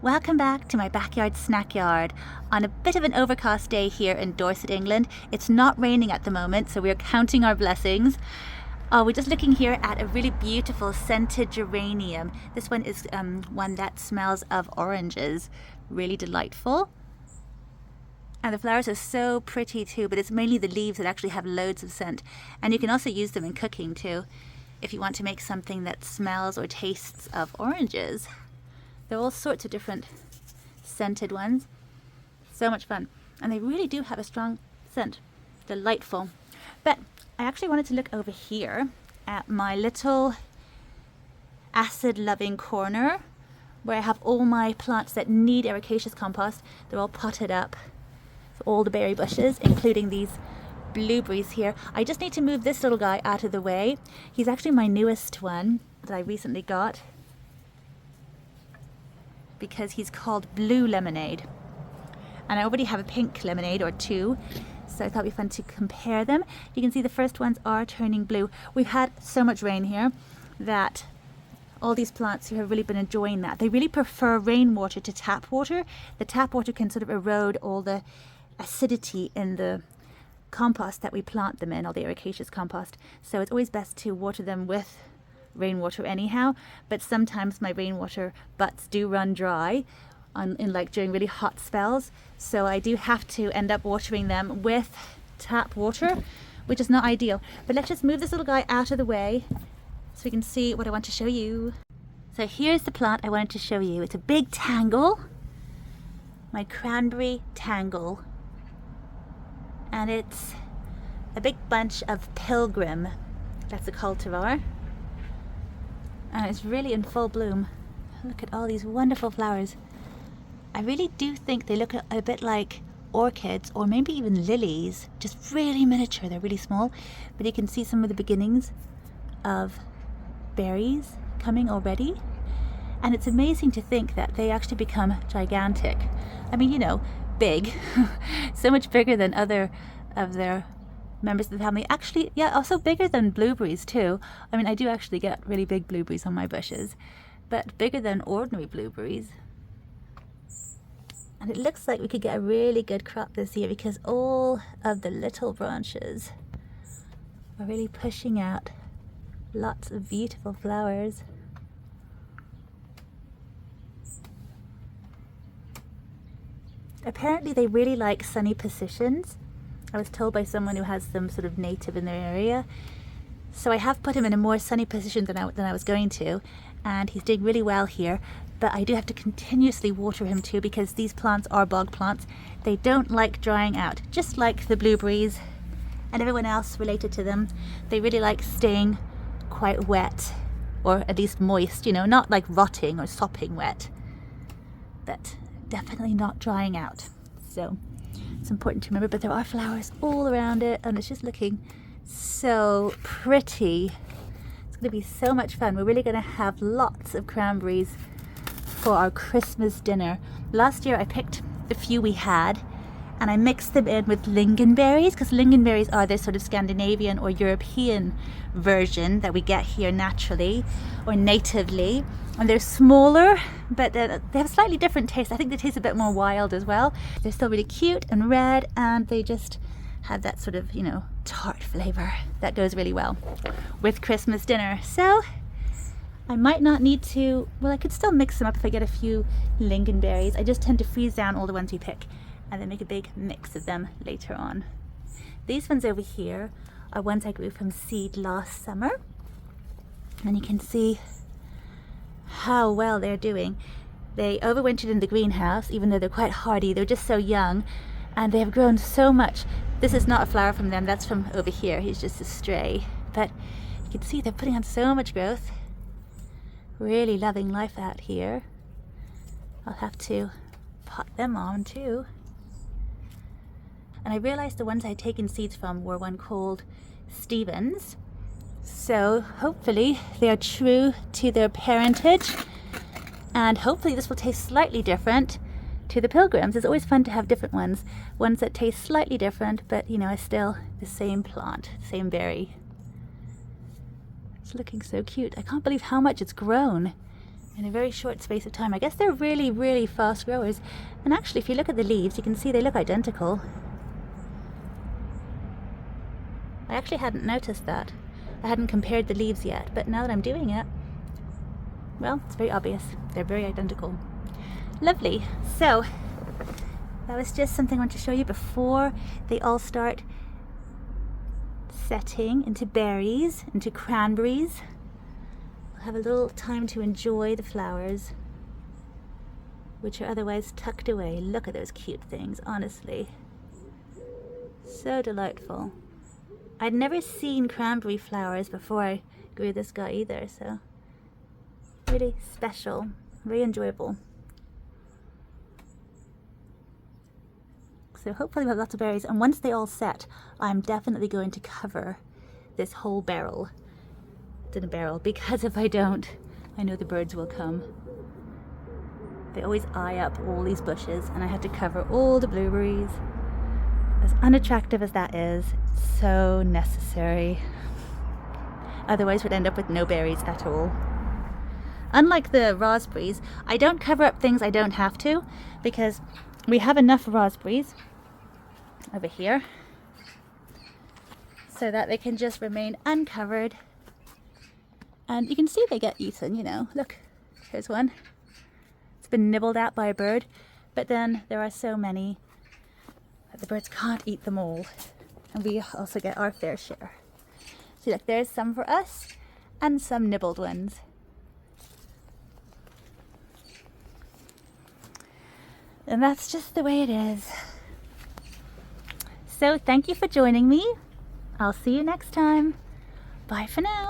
Welcome back to my backyard snack yard on a bit of an overcast day here in Dorset, England. It's not raining at the moment, so we're counting our blessings. We're just looking here at a really beautiful scented geranium. This one is one that smells of oranges, really delightful. And the flowers are so pretty too, but it's mainly the leaves that actually have loads of scent. And you can also use them in cooking too, if you want to make something that smells or tastes of oranges. There are all sorts of different scented ones. So much fun. And they really do have a strong scent. Delightful. But I actually wanted to look over here at my little acid-loving corner where I have all my plants that need ericaceous compost. They're all potted up. So all the berry bushes, including these blueberries here. I just need to move this little guy out of the way. He's actually my newest one that I recently got, because he's called Blue Lemonade. And I already have a pink lemonade or two, so I thought it'd be fun to compare them. You can see the first ones are turning blue. We've had so much rain here that all these plants here have really been enjoying that. They really prefer rainwater to tap water. The tap water can sort of erode all the acidity in the compost that we plant them in, all the ericaceous compost. So it's always best to water them with rainwater anyhow, but sometimes my rainwater butts do run dry during really hot spells, so I do have to end up watering them with tap water, which is not ideal. But let's just move this little guy out of the way so we can see what I want to show you. So here's the plant I wanted to show you. It's a big tangle, my cranberry tangle, and it's a big bunch of Pilgrim. That's a cultivar. And it's really in full bloom. Look at all these wonderful flowers. I really do think they look a bit like orchids or maybe even lilies, just really miniature. They're really small, but you can see some of the beginnings of berries coming already. And it's amazing to think that they actually become gigantic. I mean, you know, big, so much bigger than other of their members of the family. Actually, yeah, also bigger than blueberries too. I mean, I do actually get really big blueberries on my bushes, but bigger than ordinary blueberries. And it looks like we could get a really good crop this year because all of the little branches are really pushing out lots of beautiful flowers. Apparently they really like sunny positions. I was told by someone who has them sort of native in their area. So I have put him in a more sunny position than I was going to, and he's doing really well here. But I do have to continuously water him too, because these plants are bog plants. They don't like drying out, just like the blueberries and everyone else related to them. They really like staying quite wet, or at least moist, you know, not like rotting or sopping wet, but definitely not drying out. So it's important to remember, but there are flowers all around it and it's just looking so pretty. It's going to be so much fun. We're really going to have lots of cranberries for our Christmas dinner. Last year I picked the few we had and I mixed them in with lingonberries, because lingonberries are this sort of Scandinavian or European version that we get here naturally or natively, and they're smaller, but they have a slightly different taste. I think they taste a bit more wild as well. They're still really cute and red, and they just have that sort of, you know, tart flavor that goes really well with Christmas dinner. So I might not need to, well, I could still mix them up if I get a few lingonberries. I just tend to freeze down all the ones we pick and then make a big mix of them later on. These ones over here are ones I grew from seed last summer, and you can see how well they're doing. They overwintered in the greenhouse, even though they're quite hardy. They're just so young, and they have grown so much. This is not a flower from them, that's from over here. He's just a stray, but you can see they're putting on so much growth. Really loving life out here. I'll have to pot them on too. And I realized the ones I'd taken seeds from were one called Stevens. So hopefully they are true to their parentage, and hopefully this will taste slightly different to the Pilgrims. It's always fun to have different ones that taste slightly different, but you know, are still the same plant, same berry. It's looking so cute. I can't believe how much it's grown in a very short space of time. I guess they're really, really fast growers. And actually, if you look at the leaves, you can see they look identical. I actually hadn't noticed that. I hadn't compared the leaves yet, but now that I'm doing it, well, it's very obvious. They're very identical. Lovely. So, that was just something I want to show you before they all start setting into berries, into cranberries. We'll have a little time to enjoy the flowers, which are otherwise tucked away. Look at those cute things, honestly. So delightful. I'd never seen cranberry flowers before I grew this guy either, so really special, very enjoyable. So hopefully we'll have lots of berries, and once they all set, I'm definitely going to cover this whole barrel. It's in a barrel, because if I don't, I know the birds will come. They always eye up all these bushes, and I had to cover all the blueberries. As unattractive as that is, it's so necessary. Otherwise we'd end up with no berries at all. Unlike the raspberries, I don't cover up things I don't have to, because we have enough raspberries over here so that they can just remain uncovered. And you can see they get eaten, you know. Look, here's one. It's been nibbled at by a bird, but then there are so many that the birds can't eat them all. And we also get our fair share. See, look, there's some for us and some nibbled ones. And that's just the way it is. So thank you for joining me. I'll see you next time. Bye for now.